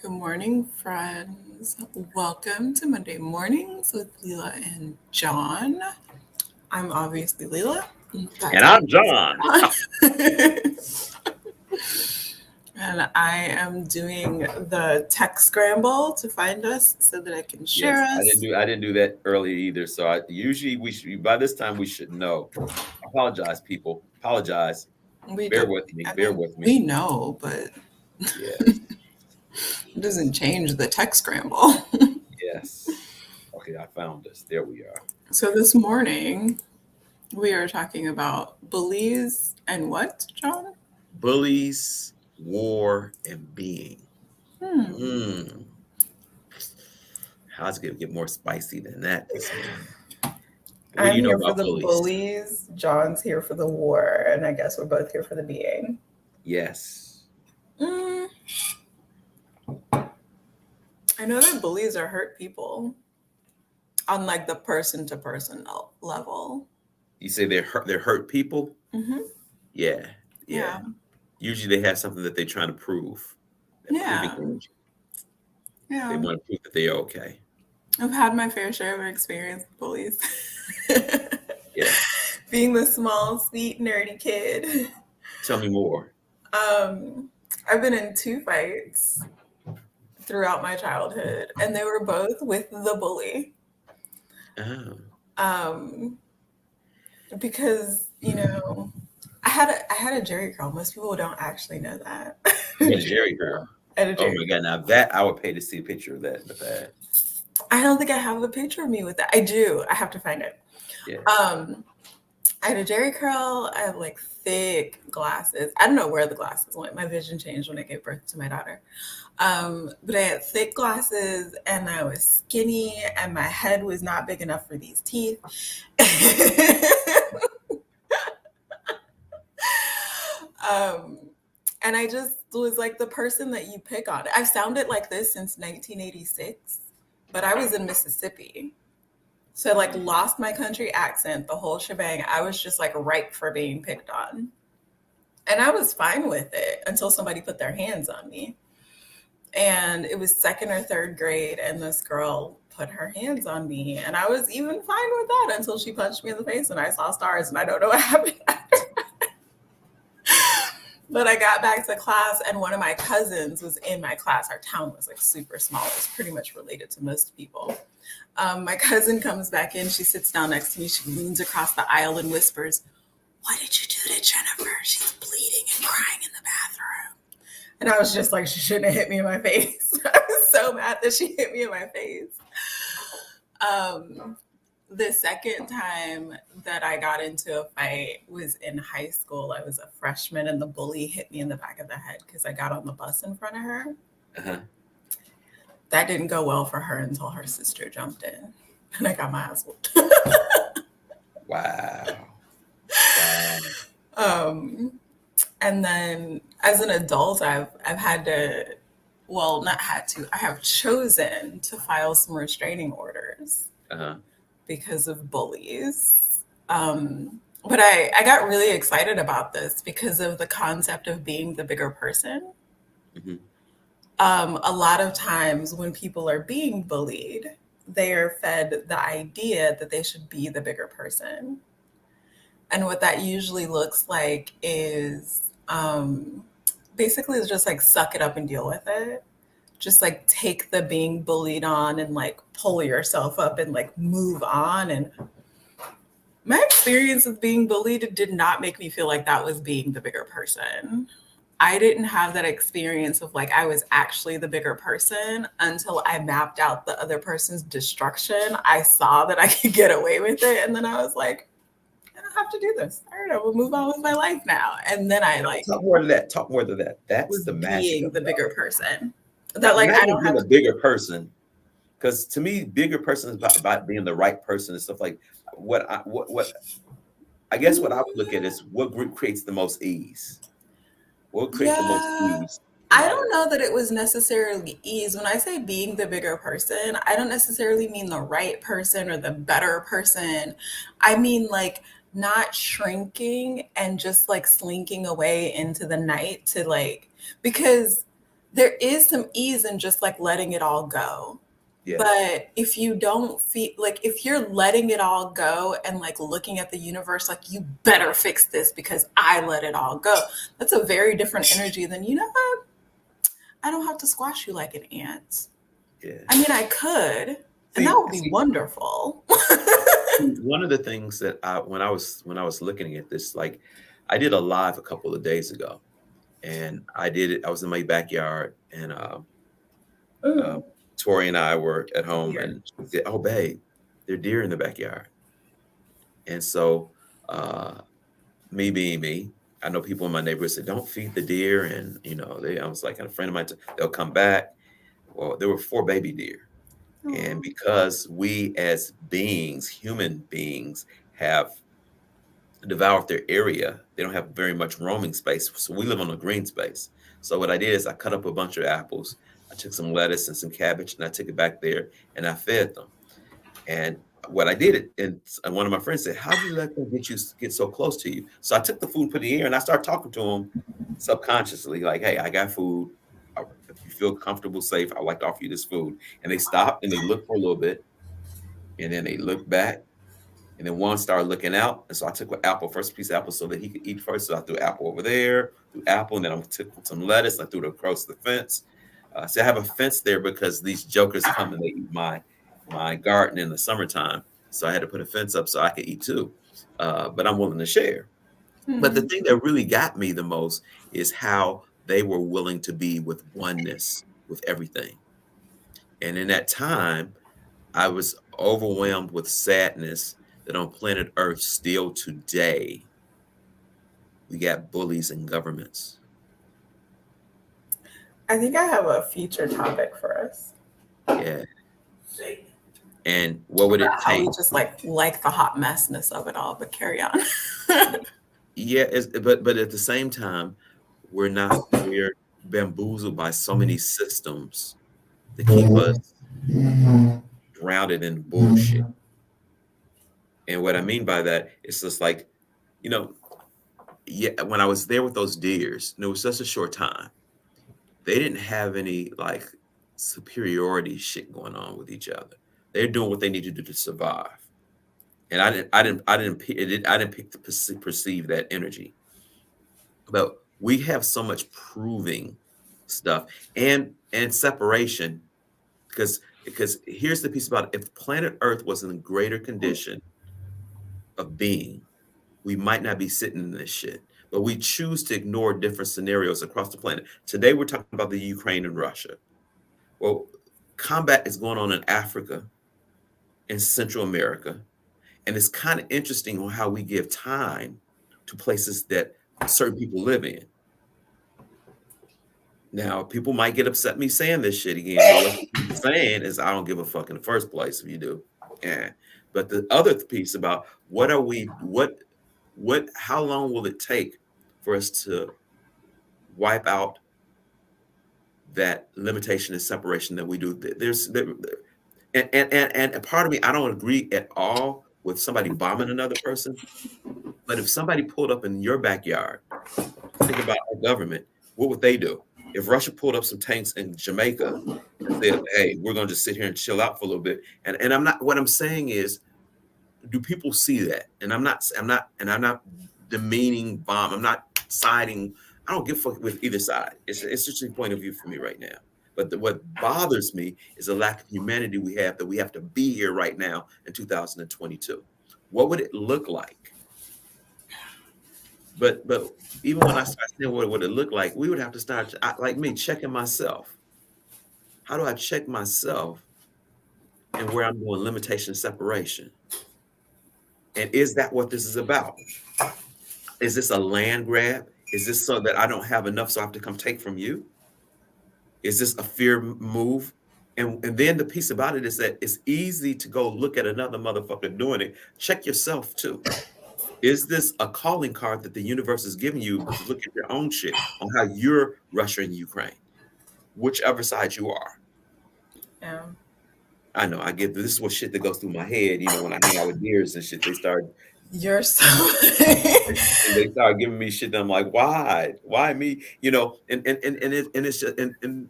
Good morning, friends. Welcome to Monday Mornings with Lilla and John. I'm obviously Lilla. And That's I'm John. obviously John. And I am doing the tech scramble to find us so that I can share Yes, I didn't us. do I didn't do that earlier either. So I usually we should by this time we should know. Apologize, people. Apologize. We Bear don't, with me. I Bear mean, with me. we know, but Yes. it doesn't change the tech scramble. Yes. Okay, I found us. There we are. So this morning, we are talking about bullies and what, John? Bullies, war, and being. Hmm. Hmm. How's it gonna get more spicy than that this morning? What do I'm you know here for about the bullies? bullies. John's here for the war, and I guess we're both here for the being. Yes. Mm, I know that bullies are hurt people on like the person to person level. You say they're hurt people? Hmm. Yeah. Yeah. Yeah, Usually they have something that they're trying to prove. They're proving yeah, energy. They yeah. want to prove that they're okay. I've had my fair share of experience with bullies. Yes. Being the small, sweet, nerdy kid. Tell me more. Um, I've been in two fights throughout my childhood, and they were both with the bully. Oh, Um, because I had a Jerry curl. Most people don't actually know that. you had a Jerry Jerry curl. curl. I had a Oh Jerry my curl. God. Now that I would pay to see a picture of that in the past. I don't think I have a picture of me with that. I do. I have to find it. Yeah. Um, I had a Jerry curl. I have like thick glasses. I don't know where the glasses went. My vision changed when I gave birth to my daughter. But I had thick glasses and I was skinny and my head was not big enough for these teeth. um, and I just was like the person that you pick on. I've sounded like this since 1986, but I was in Mississippi. So I like lost my country accent, the whole shebang. I was just like ripe for being picked on. And I was fine with it until somebody put their hands on me. And it was second or third grade, and this girl put her hands on me. And I was even fine with that until she punched me in the face and I saw stars, and I don't know what happened. But I got back to class, and one of my cousins was in my class. Our town was like super small. It was pretty much related to most people. My cousin comes back in. She sits down next to me. She leans across the aisle and whispers, "What did you do to Jennifer? She's bleeding and crying in the bathroom." And I was just like, she shouldn't have hit me in my face. I was so mad that she hit me in my face. Um, the second time that I got into a fight was in high school. I was a freshman, and the bully hit me in the back of the head because I got on the bus in front of her. Uh-huh. That didn't go well for her until her sister jumped in, and I got my ass whooped. Wow. Wow. um, and then as an adult, I've had to, well, not had to, I have chosen to file some restraining orders Uh-huh. because of bullies. But I got really excited about this because of the concept of being the bigger person. Hmm. A lot of times when people are being bullied, they are fed the idea that they should be the bigger person. And what that usually looks like is basically it's just like suck it up and deal with it. Just like take the being bullied on and like pull yourself up and like move on. And my experience with being bullied did not make me feel like that was being the bigger person. I didn't have that experience of like I was actually the bigger person until I mapped out the other person's destruction. I saw that I could get away with it. And then I was like, I don't have to do this. I don't know, we'll move on with my life now. And then I like Talk more to that. Talk more to that. That's was the magic being of the it bigger all. person. That Now like I imagine don't being have a to bigger person. Because to me, bigger person is about being the right person and stuff like what I guess what I would look at is what group creates the most ease. What would create the most Yeah. ease in I all of don't know that it was necessarily ease. When I say being the bigger person, I don't necessarily mean the right person or the better person. I mean like not shrinking and just like slinking away into the night to like because there is some ease in just like letting it all go. Yes. But if you don't feel like, if you're letting it all go and like looking at the universe like you better fix this because I let it all go, that's a very different energy than, you know what, I don't have to squash you like an ant. Yeah. I mean, I could, and that See, would be see, wonderful. one of the things that when I was looking at this, like I did a live a couple of days ago, and I did it. I was in my backyard, and uh, Mm, Tori and I were at home, dear. and she said, "Oh, babe, there are deer in the backyard." And so, uh, me being me, I know people in my neighborhood said, "Don't feed the deer," and I was like, and a friend of mine, they'll come back. Well, there were four baby deer, and Oh. because we as beings, human beings, have devoured their area, they don't have very much roaming space. So we live on a green space. So what I did is I cut up a bunch of apples. I took some lettuce and some cabbage, and I took it back there and I fed them. And what I did, and one of my friends said, "How'd you let them get so close to you?" So I took the food, put it in the air, and I started talking to them subconsciously, like, "Hey, I got food. If you feel comfortable, safe, I'd like to offer you this food." And they stopped and they looked for a little bit, and then they looked back, and then one started looking out. And so I took an apple, first piece of apple, so that he could eat first. So I threw apple over there, threw apple, and then I took some lettuce. I threw it across the fence. So I have a fence there because these jokers come and they eat my garden in the summertime. So I had to put a fence up so I could eat too. But I'm willing to share. But the Hmm. thing that really got me the most is how they were willing to be with oneness with everything. And in that time, I was overwhelmed with sadness that on planet Earth, still today, we got bullies in governments. I think I have a future topic for us Yeah. And what would it about how we take? just like the hot messness of it all, but carry on. Yeah, but at the same time, we're bamboozled by so many systems that keep us drowned in bullshit. And what I mean by that is just like, you know, yeah, when I was there with those deers, and it was such a short time, they didn't have any like superiority shit going on with each other. They're doing what they need to do to survive. And I didn't pick to perceive that energy. But we have so much proving stuff and separation because here's the piece about it. If planet Earth was in a greater condition of being, we might not be sitting in this shit. But we choose to ignore different scenarios across the planet. Today we're talking about the Ukraine and Russia. Well, combat is going on in Africa and Central America. And it's kind of interesting on how we give time to places that certain people live in. Now, people might get upset me saying this shit again, but what I'm saying is I don't give a fuck in the first place if you do. Yeah. But the other piece about what are we what how long will it take for us to wipe out that limitation and separation that we do? And a part of me, I don't agree at all with somebody bombing another person. But if somebody pulled up in your backyard, think about our government, what would they do? If Russia pulled up some tanks in Jamaica and said, "Hey, we're going to just sit here and chill out for a little bit," and I'm not. What I'm saying is, do people see that? And I'm not demeaning bomb. I'm not siding. I don't give a fuck with either side. It's just a point of view for me right now. But what bothers me is the lack of humanity we have that we have to be here right now in 2022. What would it look like? But even when I start saying what would it look like, we would have to start like me checking myself. How do I check myself and where I'm doing limitation separation? And is that what this is about? Is this a land grab? Is this so that I don't have enough so I have to come take from you? Is this a fear move? And then the piece about it is that it's easy to go look at another motherfucker doing it. Check yourself too. Is this a calling card that the universe is giving you to look at your own shit on how you're Russia and Ukraine, whichever side you are? Yeah. I know I get this is what shit that goes through my head. When I hang out with deers and shit, they start You're so And they start giving me shit. And I'm like, why me? You know, and it's just and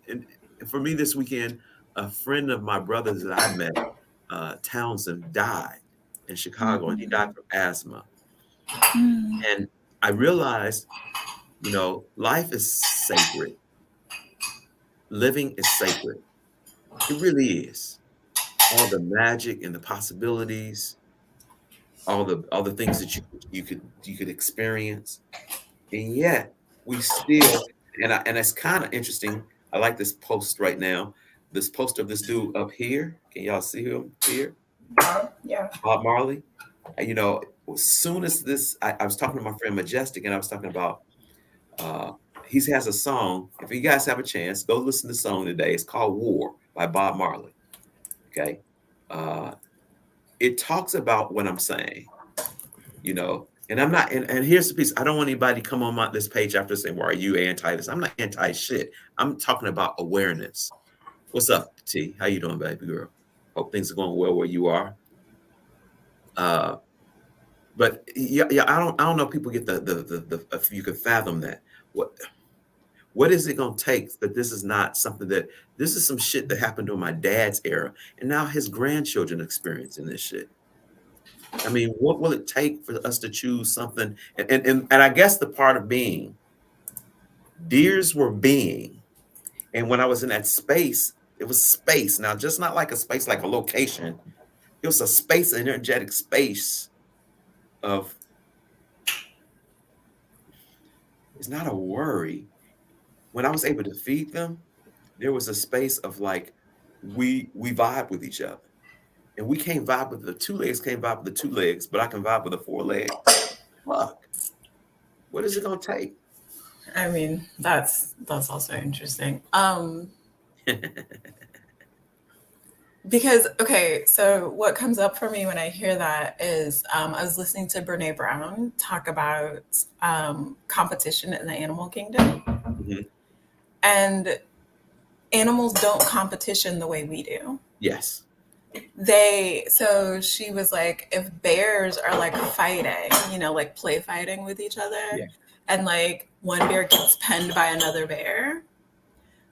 for me this weekend, a friend of my brother's that I met, Townsend, died in Chicago, and he died from asthma. And I realized, you know, life is sacred. Living is sacred. It really is. All the magic and the possibilities, all the things that you could experience. And yet we still, and it's kind of interesting. I like this post right now. This post of this dude up here. Can y'all see him here? yeah. Bob Marley. You know, as soon as this, I was talking to my friend Majestic, and I was talking about uh he has a song. If you guys have a chance, go listen to the song today. It's called War by Bob Marley. Okay. Uh it talks about what I'm saying, you know. And I'm not, and here's the piece. I don't want anybody to come on this page after saying, "Well, are you anti this?" I'm not anti shit. I'm talking about awareness. What's up, T? How you doing, baby girl? Hope things are going well where you are. Uh, but yeah, I don't know if people get the if you can fathom that. What is it gonna take that this is not something that this is some shit that happened during my dad's era, and now his grandchildren experiencing this shit. I mean, what will it take for us to choose something? And I guess the part of being, deers were being. And when I was in that space, it was space. Now, just not like a space, like a location. It was a space, an energetic space of, it's not a worry. When I was able to feed them, there was a space of like, we vibe with each other. And we can't vibe with the two legs, can't vibe with the two legs, but I can vibe with the four leg. Fuck. What is it gonna take? I mean, that's also interesting. Because okay, so what comes up for me when I hear that is I was listening to Brene Brown talk about competition in the animal kingdom, Mhm. and animals don't competition the way we do. Yes. So she was like, if bears are like fighting, you know, like play fighting with each other, Yeah. and like one bear gets penned by another bear,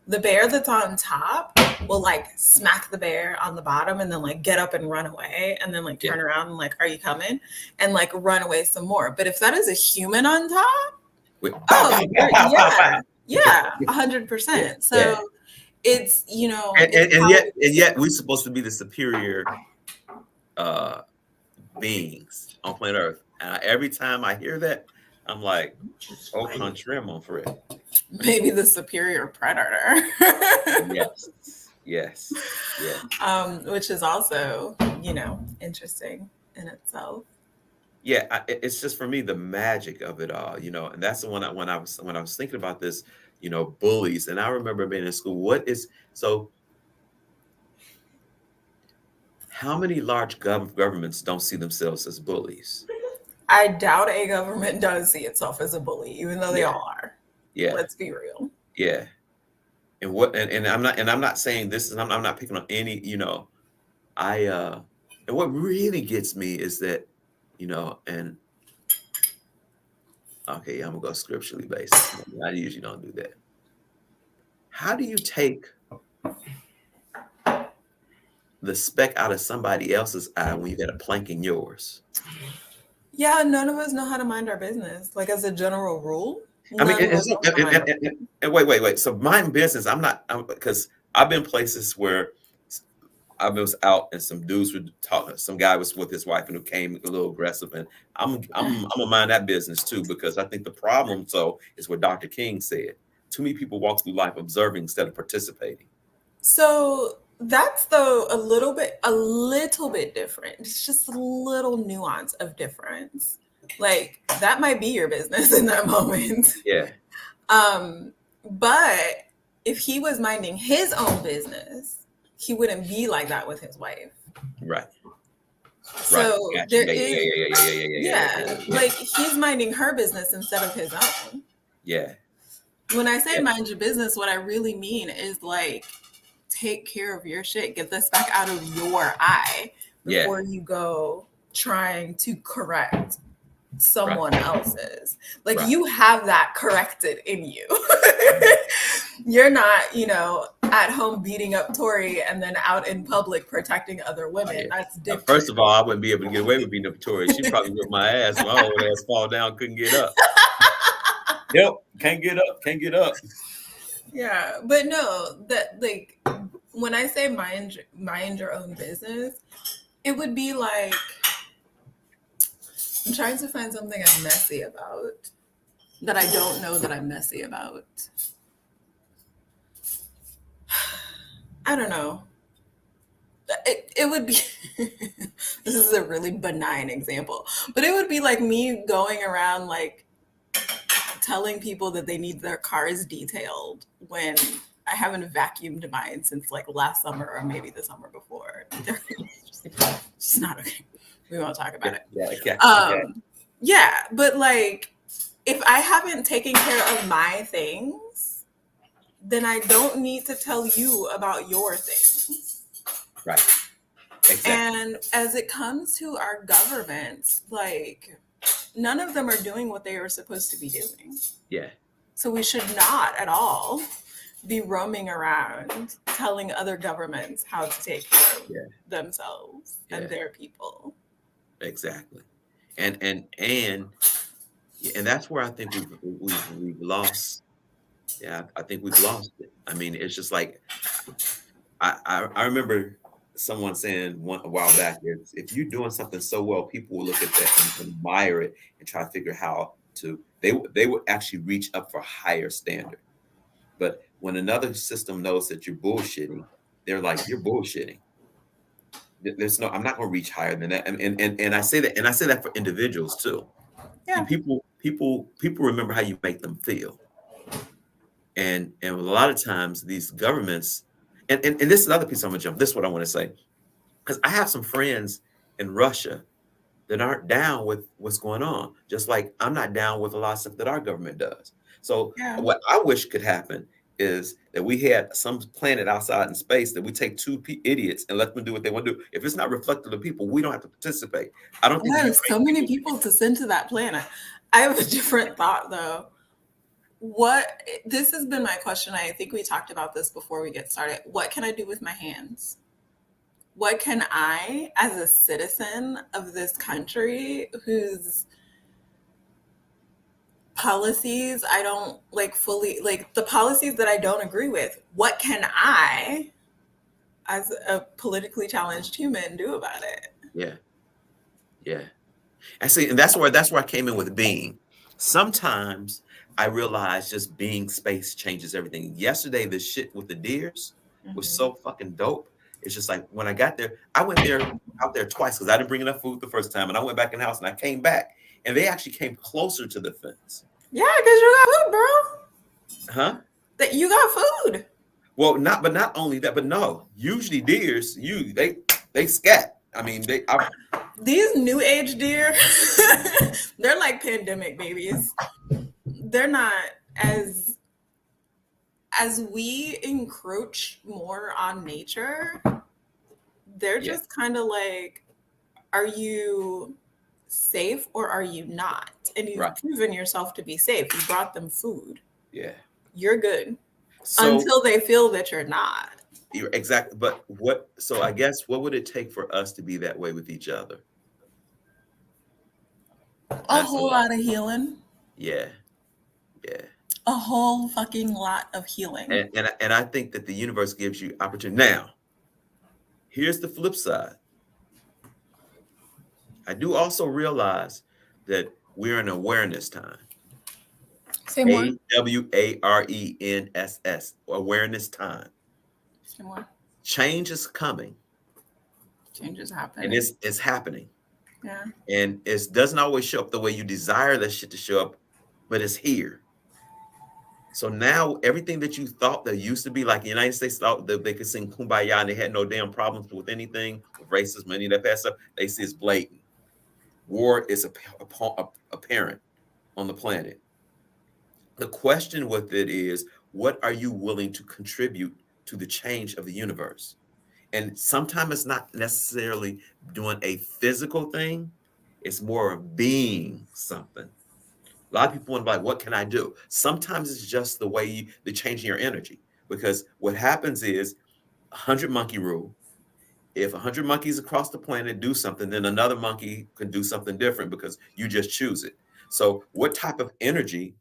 the bear that's on top will like smack the bear on the bottom and then like get up and run away and then like Yeah. turn around and like, are you coming? And like run away some more. But if that is a human on top, Wait, pow, oh, pow, pow, pow, pow, yeah, pow. yeah, Yeah. 100%. Yeah. So it's, you know, And, it's and, and how yet we and see. yet we're supposed to be the superior uh beings on planet Earth. And every time I hear that, I'm like, oh country, mon frere. Maybe the superior predator. Yes. Yes. Yeah. Which is also, you know, interesting in itself. Yeah. It's just for me the magic of it all, you know. And that's the one when I was thinking about this, you know, bullies. And I remember being in school. What is so how many large governments don't see themselves as bullies? I doubt a government does see itself as a bully, even though they Yeah. all are. Yeah. Let's be real. Yeah. And I'm not saying this is I'm not picking on any, you know, I and what really gets me is that, you know, and okay, I'm gonna go scripturally based. I usually don't do that. How do you take the speck out of somebody else's eye when you got a plank in yours? Yeah, none of us know how to mind our business. Like as a general rule, I mean, none of us know how to mind our business. and wait. So mind business, because I've been places where I was out and some dudes were talking. Some guy was with his wife and who came a little aggressive, and I'm gonna mind that business too because I think the problem is what Dr. King said. Too many people walk through life observing instead of participating. So that's though a little bit different. It's just a little nuance of difference. Like that might be your business in that moment. Yeah, But if he was minding his own business, he wouldn't be like that with his wife. right, right. So Gotcha. there Yeah, yeah, is, yeah, yeah, yeah, yeah, yeah, yeah, yeah, yeah, yeah, like he's minding her business instead of his own. yeah, When I say yeah, mind your business, what I really mean is like take care of your shit. Get this back out of your eye yeah, before you go trying to correct Right. someone else's. Like Right. you have that corrected in you. You're not, at home beating up Tori and then out in public protecting other Oh women. yeah. That's Now, different. first of all, I wouldn't be able to get away with being a Victoria. She probably whipped my ass. My old ass fall down, couldn't get up. Yep, can't get up, can't get up. Yeah, but no, that like when I say mind your own business, it would be like I'm trying to find something I'm messy about that I don't know that I'm messy about. I don't know. It would be this is a really benign example, but it would be like me going around like telling people that they need their cars detailed when I haven't vacuumed mine since like last summer or maybe the summer before. It's not okay. We won't talk Yeah, about it. yeah, okay. Yeah, but like if I haven't taken care of my things, then I don't need to tell you about your things. Right. Exactly. And as it comes to our governments, like none of them are doing what they are supposed to be doing. Yeah. So we should not at all be roaming around telling other governments how to take care of Yeah. themselves and Yeah. their people. Exactly. And that's where I think we've lost. Yeah, I think we've lost it. I mean, it's just like I remember someone saying a while back, if you're doing something so well, people will look at that and admire it and try to figure how to they would actually reach up for a higher standard. But when another system knows that you're bullshitting, they're like, you're bullshitting. There's no, I'm not going to reach higher than that. And I say that for individuals too. See, Yeah. people remember how you make them feel. And a lot of times these governments, and this is another piece I'm gonna jump. This is what I want to say. Because I have some friends in Russia that aren't down with what's going on, just like I'm not down with a lot of stuff that our government does. So Yeah. what I wish could happen is that we had some planet outside in space that we take two idiots and let them do what they want to do. If it's not reflective of people, we don't have to participate. I don't think I the have Ukraine so many people. people to send to that planet. I have a different thought though. What this has been my question. I think we talked about this before we get started. What can I do with my hands? What can I, as a citizen of this country whose policies I don't like fully, like the policies that I don't agree with, what can I, as a politically challenged human, do about it? Yeah, yeah. I see, and that's where I came in with being. Sometimes I realize just being space changes everything. Yesterday, the shit with the deers was Mm-hmm. so fucking dope. It's just like when I got there, I went there out there twice because I didn't bring enough food the first time, and I went back in the house and I came back, and they actually came closer to the fence. Yeah, because you got food, bro. Huh? That you got food. Well, not only that, but no. Usually deers, they scat. I mean, These new age deer, they're like pandemic babies. They're not as as we encroach more on nature, they're yeah, just kind of like, are you safe or are you not? And you've right, proven yourself to be safe. You brought them food. yeah. You're good So until they feel that you're not. you're exactly, but what? So I guess what would it take for us to be that way with each other? A That's whole lot of healing. yeah, yeah. A whole fucking lot of healing. And I think that the universe gives you opportunity. Now, here's the flip side. I do also realize that we're in awareness time. Say more. AWARENSS, awareness time. Say more. Change is coming, Change is and happening. it's happening. Yeah. And it doesn't always show up the way you desire that shit to show up, but it's here. So now everything that you thought that used to be like the United States thought that they could sing kumbaya and they had no damn problems with anything, with racism, any of that bad stuff, they see it's blatant. War is apparent on the planet. The question with it is, what are you willing to contribute to the change of the universe? And sometimes it's not necessarily doing a physical thing, it's more of being something. A lot of people want to be like, what can I do? Sometimes it's just the way the changing your energy. Because what happens is 100 monkey rule. If 100 monkeys across the planet do something, then another monkey can do something different because you just choose it. So, what type of energy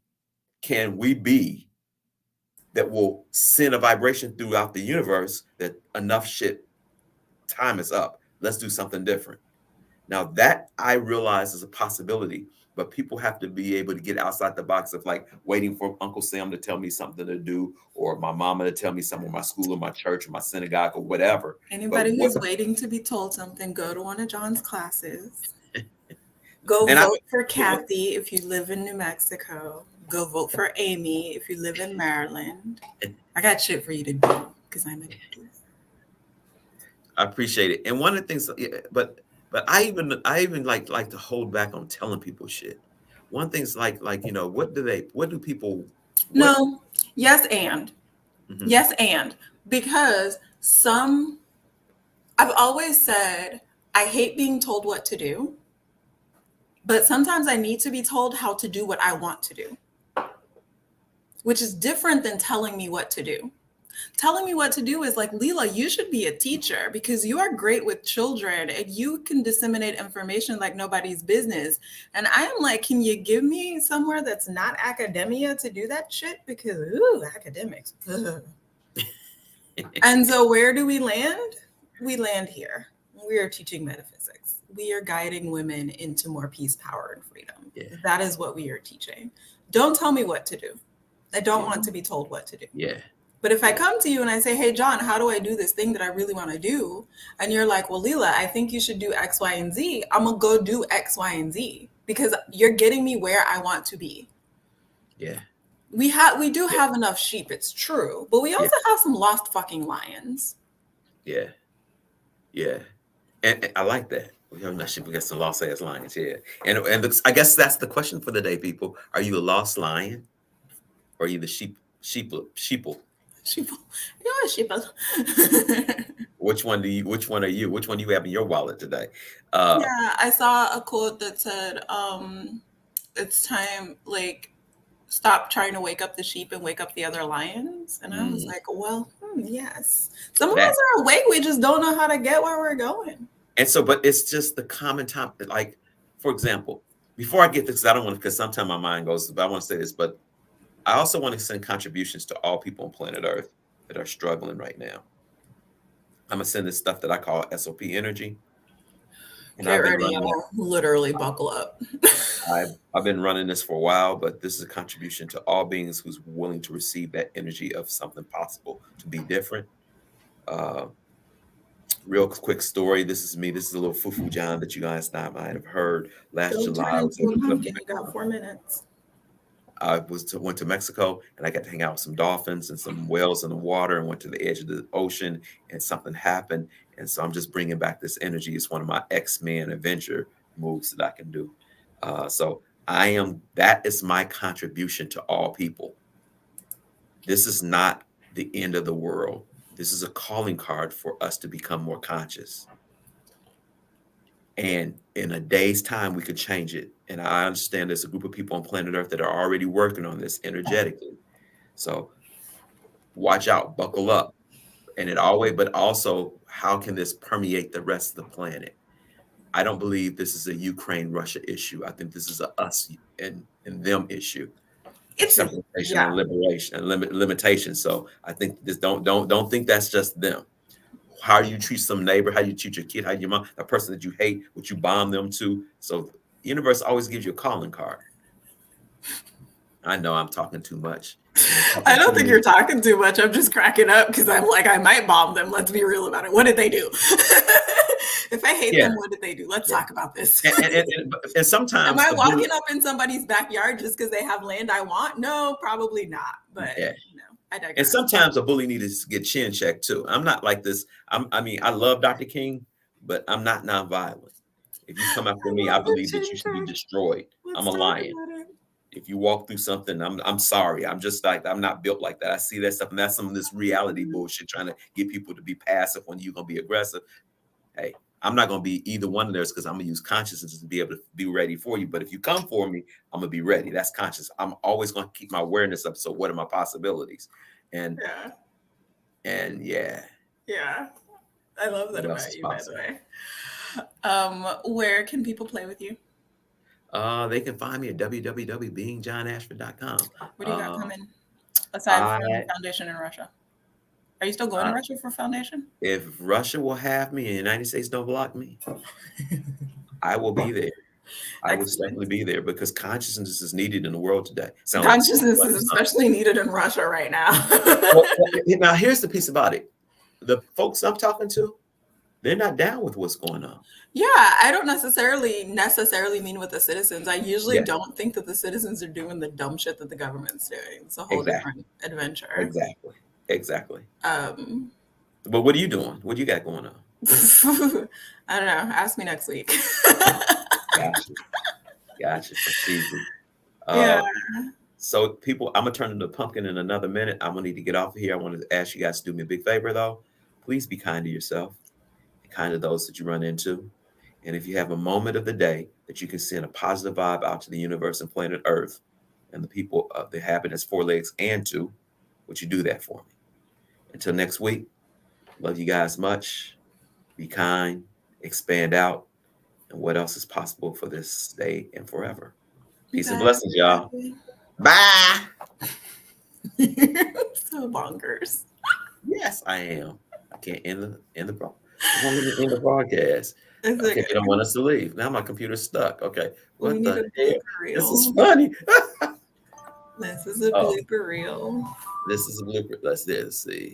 can we be that will send a vibration throughout the universe that enough shit, time is up? Let's do something different. Now that I realize is a possibility, but people have to be able to get outside the box of like waiting for Uncle Sam to tell me something to do, or my mama to tell me something, or my school, or my church, or my synagogue, or whatever. But Anybody what? who's waiting to be told something, go to one of John's classes. Go And I, vote for Kathy if you live in New Mexico. Go vote for Amy if you live in Maryland. I got shit for you to do because I'm a do. I appreciate it. And one of the things, yeah, but I even like to hold back on telling people shit. One thing's like what do people what? No, yes, and Mhm. yes, and because I've always said I hate being told what to do, but sometimes I need to be told how to do what I want to do, which is different than telling me what to do. Telling me what to do is like, Lila, you should be a teacher because you are great with children and you can disseminate information like nobody's business. And I am like, can you give me somewhere that's not academia to do that shit? Because, ooh, academics. Ugh. And so where do we land? We land here. We are teaching metaphysics. We are guiding women into more peace, power, and freedom. Yeah, That is what we are teaching. Don't tell me what to do. I don't yeah, want to be told what to do. yeah, But if I yeah, come to you and I say, hey, John, how do I do this thing that I really want to do? And you're like, well, Lila, I think you should do X, Y, and Z. I'm going to go do X, Y, and Z because you're getting me where I want to be. yeah, We do yeah, have enough sheep, it's true, but we yeah, also have some lost fucking lions. yeah, yeah. And I like that. We have not sheep, we got some lost ass lions, yeah. I guess that's the question for the day, people. Are you a lost lion, or are you the sheeple? Sheep, you're a sheep. Which one are you? Which one do you have in your wallet today? Uh Yeah, I saw a quote that said, it's time, like, stop trying to wake up the sheep and wake up the other lions. And I was mm, like, well, yes. Some of us that are awake. We just don't know how to get where we're going. and so, but it's just the common topic. Like, for example, before I get this, 'cause I don't want to, because sometimes my mind goes, but I want to say this, but I also want to send contributions to all people on planet Earth that are struggling right now. I'm gonna send this stuff that I call SOP energy, and Get I've been ready, running it. y'all. Literally buckle up. I've been running this for a while, but this is a contribution to all beings who's willing to receive that energy of something possible to be different. Uh, Real quick story. This is me. This is a little Fufu John that you guys might have heard. Last Don't July, turn I was into able a to go to pumpkin. You got 4 minutes. went to Mexico, and I got to hang out with some dolphins and some whales in the water, and went to the edge of the ocean, and something happened. And so I'm just bringing back this energy. It's one of my X-Men adventure moves that I can do. So that is my contribution to all people. This is not the end of the world. This is a calling card for us to become more conscious. And in a day's time, we could change it. And I understand there's a group of people on planet Earth that are already working on this energetically. So watch out, buckle up. And it always, but also, how can this permeate the rest of the planet? I don't believe this is a Ukraine Russia issue. I think this is a us and them issue of It's, separation yeah. and liberation and limitation. So I think this don't think that's just them. How you treat some neighbor, how you treat your kid, how your mom, a person that you hate, what you bomb them to. So the universe always gives you a calling card. I know I'm talking too much, and a couple I don't too think you're many. talking too much. I'm just cracking up because I'm like, I might bomb them. Let's be real about it. What did they do? If I hate Yeah, them, what did they do? Let's yeah. talk about this. And Am sometimes I the bully, walking up in somebody's backyard just because they have land I want? No, probably not. But, yeah. I And digress. sometimes a bully needs to get chin checked too. I'm not like this. I mean, I love Dr. King, but I'm not nonviolent. If you come after I me, I love the believe that chin you should be check. destroyed. I'm Let's a talk lion. about it. if you walk through something, I'm sorry. I'm just like, I'm not built like that. I see that stuff, and that's some of this reality bullshit trying to get people to be passive when you're gonna be aggressive. Hey, I'm not gonna be either one of those because I'm gonna use consciousness to be able to be ready for you. But if you come for me, I'm gonna be ready. That's conscious. I'm always gonna keep my awareness up. So what are my possibilities? And Yeah. yeah, Yeah. I love that what else about is you, by the possible? way. Where can people play with you? They can find me at www.beingjohnashford.com. What do you got coming aside I from Foundation in Russia? Are you still going to uh, Russia for Foundation? if Russia will have me and the United States don't block me, I will be there. I would Excellent. definitely be there because consciousness is needed in the world today. Sound like Consciousness is especially needed in Russia right now. now here's the piece about it. The folks I'm talking to, they're not down with what's going on. Yeah, I don't necessarily mean with the citizens. I usually Yeah, don't think that the citizens are doing the dumb shit that the government's doing. It's a whole exactly. different adventure. Exactly. Exactly. Um, But what are you doing? What do you got going on? I don't know. Ask me next week. Gotcha. Gotcha. Easy. Yeah. So people, I'm gonna turn into pumpkin in another minute. I'm gonna need to get off of here. I want to ask you guys to do me a big favor though. Please be kind to yourself, be kind to those that you run into. And if you have a moment of the day that you can send a positive vibe out to the universe and planet Earth and the people of the happiness, 4 legs and 2, would you do that for me? Until next week, love you guys much. Be kind, expand out, and what else is possible for this day and forever. Peace and Bye, blessings, y'all. everybody. Bye. So bonkers. Yes, I am. I can't end the pro. I want to end the broadcast. It's Okay, okay. they don't want us to leave. Now my computer's stuck. Okay, We what need the a hell? blooper This is reel. funny. This is a Oh, blooper reel. this is a blooper. Let's see.